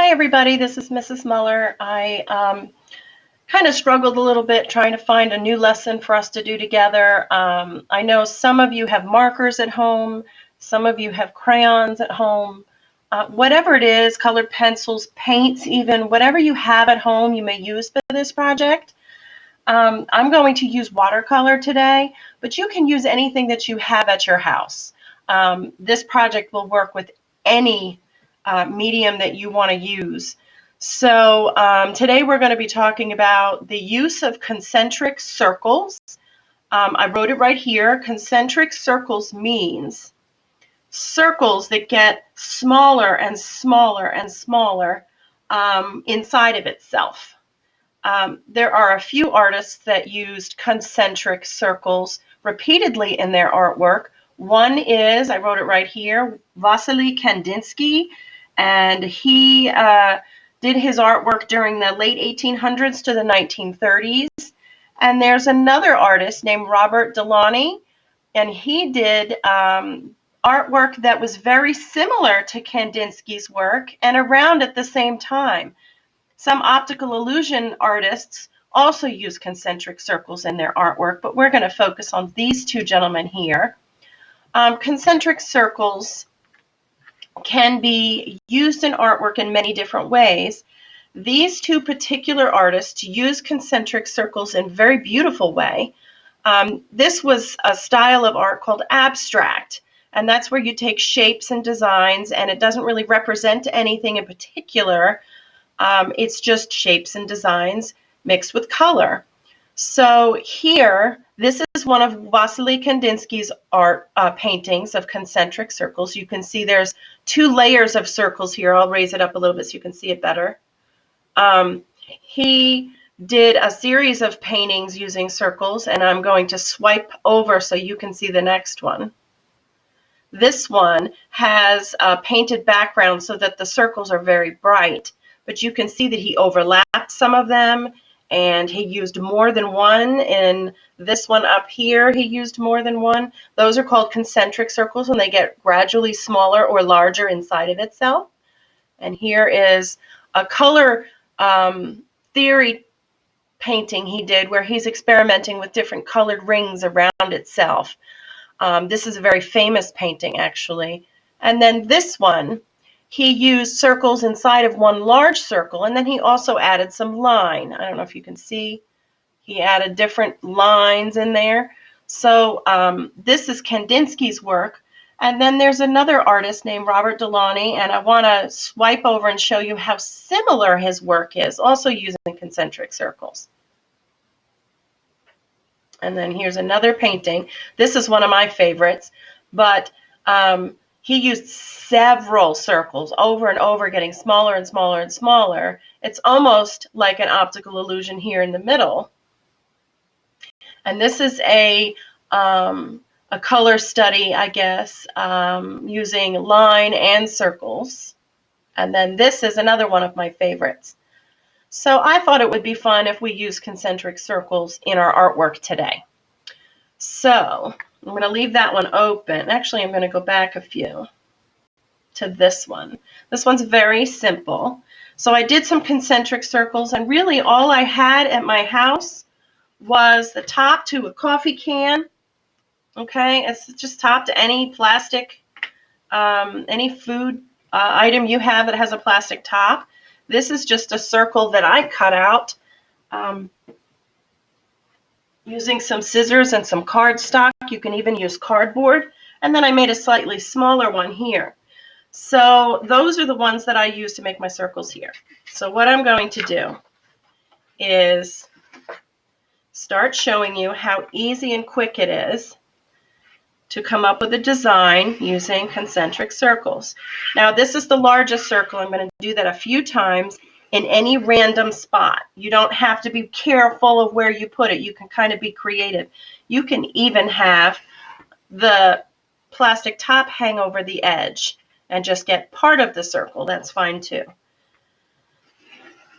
Hi everybody, this is Mrs. Muller. I kind of struggled a little bit trying to find a new lesson for us to do together. I know some of you have markers at home, some of you have crayons at home. Whatever it is, colored pencils, paints even, whatever you have at home you may use for this project. I'm going to use watercolor today, but you can use anything that you have at your house. This project will work with any medium that you want to use. So today we're going to be talking about the use of concentric circles. I wrote it right here. Concentric circles means circles that get smaller and smaller and smaller inside of itself. There are a few artists that used concentric circles repeatedly in their artwork. One is, I wrote it right here, Vasily Kandinsky, and he did his artwork during the late 1800s to the 1930s. And there's another artist named Robert Delaunay, and he did artwork that was very similar to Kandinsky's work and around at the same time. Some optical illusion artists also use concentric circles in their artwork, but we're going to focus on these two gentlemen here. Concentric circles can be used in artwork in many different ways. These two particular artists use concentric circles in a very beautiful way. This was a style of art called abstract, and that's where you take shapes and designs, and it doesn't really represent anything in particular. It's just shapes and designs mixed with color. So here, this is one of Vasily Kandinsky's art paintings of concentric circles. You can see there's two layers of circles here. I'll raise it up a little bit so you can see it better. He did a series of paintings using circles, and I'm going to swipe over so you can see the next one. This one has a painted background so that the circles are very bright. But you can see that he overlapped some of them, and he used more than one. In this one up here, he used more than one. Those are called concentric circles, and they get gradually smaller or larger inside of itself. And here is a color theory painting he did where he's experimenting with different colored rings around itself. This is a very famous painting, actually. And then this one, he used circles inside of one large circle, and then he also added some line. I don't know if you can see. He added different lines in there. So this is Kandinsky's work. And then there's another artist named Robert Delaunay, and I want to swipe over and show you how similar his work is, also using concentric circles. And then here's another painting. This is one of my favorites, but he used several circles over and over, getting smaller and smaller and smaller. It's almost like an optical illusion here in the middle. And this is a color study, I guess, using line and circles. And then this is another one of my favorites. So I thought it would be fun if we use concentric circles in our artwork today. So I'm going to leave that one open. Actually, I'm going to go back a few to this one. This one's very simple. So I did some concentric circles, and really all I had at my house was the top to a coffee can. Okay, it's just top to any plastic, any food item you have that has a plastic top. This is just a circle that I cut out using some scissors and some cardstock. You can even use cardboard. And then I made a slightly smaller one here. So those are the ones that I use to make my circles here. So what I'm going to do is start showing you how easy and quick it is to come up with a design using concentric circles. Now this is the largest circle. I'm going to do that a few times in any random spot. You don't have to be careful of where you put it. You can kind of be creative. You can even have the plastic top hang over the edge and just get part of the circle. That's fine too.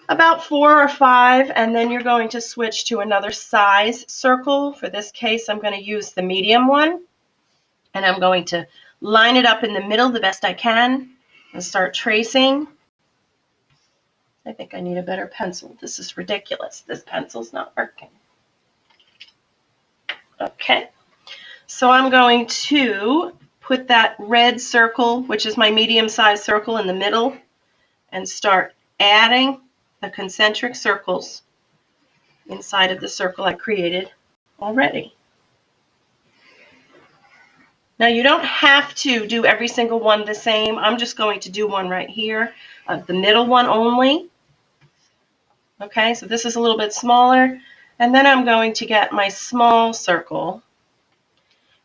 About 4 or 5, and then you're going to switch to another size circle. For this case, I'm going to use the medium one, and I'm going to line it up in the middle the best I can and start tracing. I think I need a better pencil. This is ridiculous. This pencil's not working. Okay, so I'm going to put that red circle, which is my medium-sized circle, in the middle and start adding the concentric circles inside of the circle I created already. Now you don't have to do every single one the same. I'm just going to do one right here, the middle one only. Okay, so this is a little bit smaller. And then I'm going to get my small circle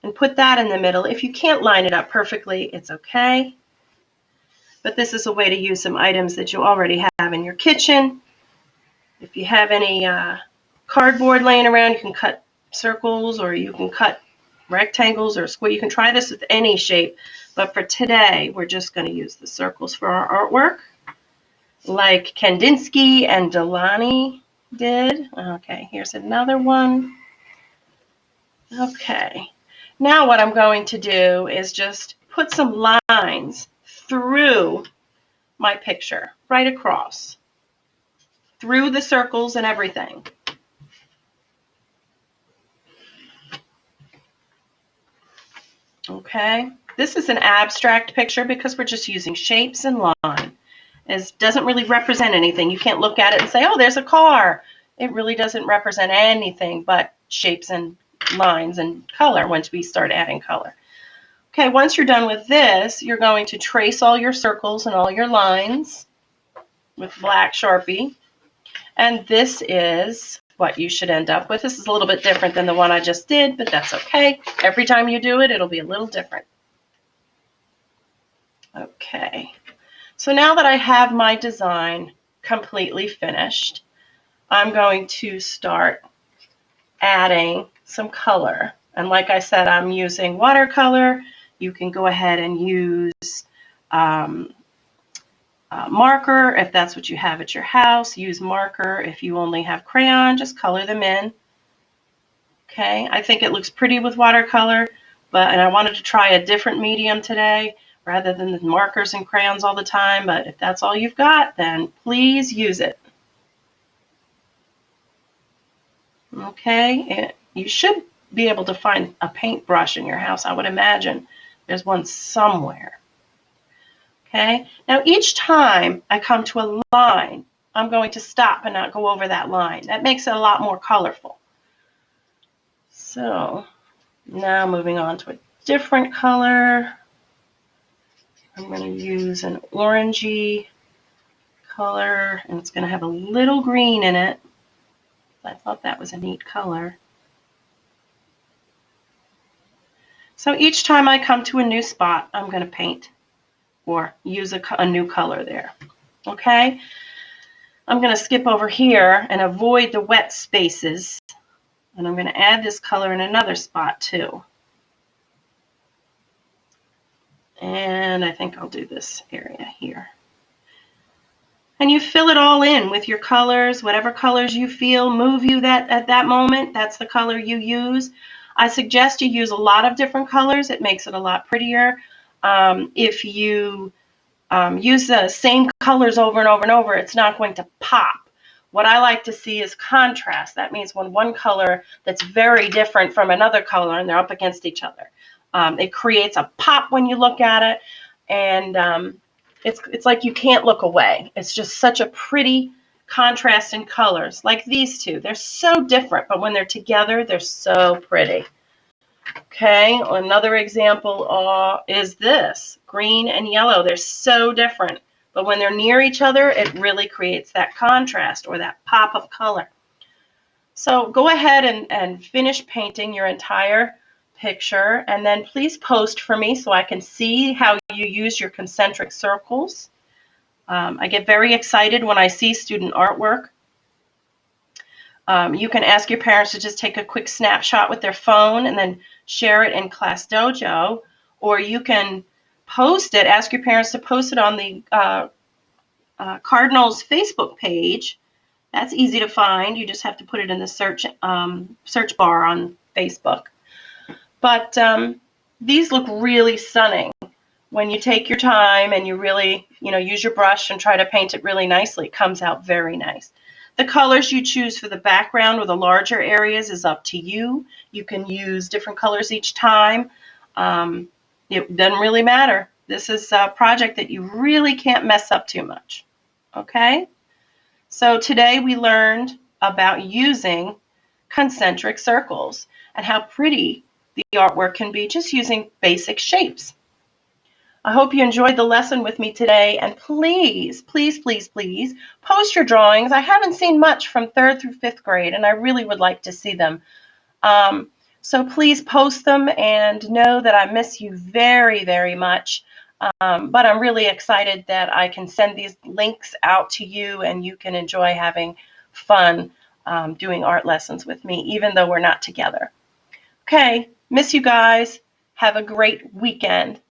and put that in the middle. If you can't line it up perfectly, it's okay. But this is a way to use some items that you already have in your kitchen. If you have any cardboard laying around, you can cut circles, or you can cut rectangles or square. You can try this with any shape, but for today, we're just going to use the circles for our artwork, like Kandinsky and Delani did. Okay, here's another one. Okay, now what I'm going to do is just put some lines through my picture, right across, through the circles and everything. Okay, this is an abstract picture because we're just using shapes and line. It doesn't really represent anything. You can't look at it and say, oh, there's a car. It really doesn't represent anything but shapes and lines and color once we start adding color. Okay, once you're done with this, you're going to trace all your circles and all your lines with black Sharpie. And this is what you should end up with. This is a little bit different than the one I just did, but that's okay. Every time you do it, it'll be a little different. Okay, so now that I have my design completely finished, I'm going to start adding some color. And like I said, I'm using watercolor. You can go ahead and use marker if that's what you have at your house. Use marker. If you only have crayon, just color them in. Okay, I think it looks pretty with watercolor, and I wanted to try a different medium today rather than the markers and crayons all the time. But if that's all you've got, then please use it. Okay, you should be able to find a paintbrush in your house. I would imagine there's one somewhere. Okay, now each time I come to a line, I'm going to stop and not go over that line. That makes it a lot more colorful. So now moving on to a different color. I'm going to use an orangey color, and it's going to have a little green in it. I thought that was a neat color. So each time I come to a new spot, I'm going to paint or use a new color there. Okay? I'm going to skip over here and avoid the wet spaces, and I'm going to add this color in another spot too. And I think I'll do this area here. And you fill it all in with your colors, whatever colors you feel move you at that moment. That's the color you use. I suggest you use a lot of different colors. It makes it a lot prettier. If you use the same colors over and over and over, it's not going to pop. What I like to see is contrast. That means when one color that's very different from another color and they're up against each other. It creates a pop when you look at it, and it's like you can't look away. It's just such a pretty contrast in colors, like these two. They're so different, but when they're together, they're so pretty. Okay, another example is this, green and yellow. They're so different, but when they're near each other, it really creates that contrast or that pop of color. So go ahead and finish painting your entire picture, and then please post for me so I can see how you use your concentric circles. I get very excited when I see student artwork. You can ask your parents to just take a quick snapshot with their phone and then share it in Class Dojo, or you can post it, ask your parents to post it on the Cardinals Facebook page. That's easy to find. You just have to put it in the search bar on Facebook. But these look really stunning when you take your time and you really, use your brush and try to paint it really nicely, it comes out very nice. The colors you choose for the background or the larger areas is up to you. You can use different colors each time. It doesn't really matter. This is a project that you really can't mess up too much. Okay? So today we learned about using concentric circles and how pretty the artwork can be just using basic shapes. I hope you enjoyed the lesson with me today, and please, please, please, please post your drawings. I haven't seen much from 3rd through 5th grade, and I really would like to see them. So please post them and know that I miss you very, very much. But I'm really excited that I can send these links out to you and you can enjoy having fun doing art lessons with me, even though we're not together. Okay, miss you guys. Have a great weekend.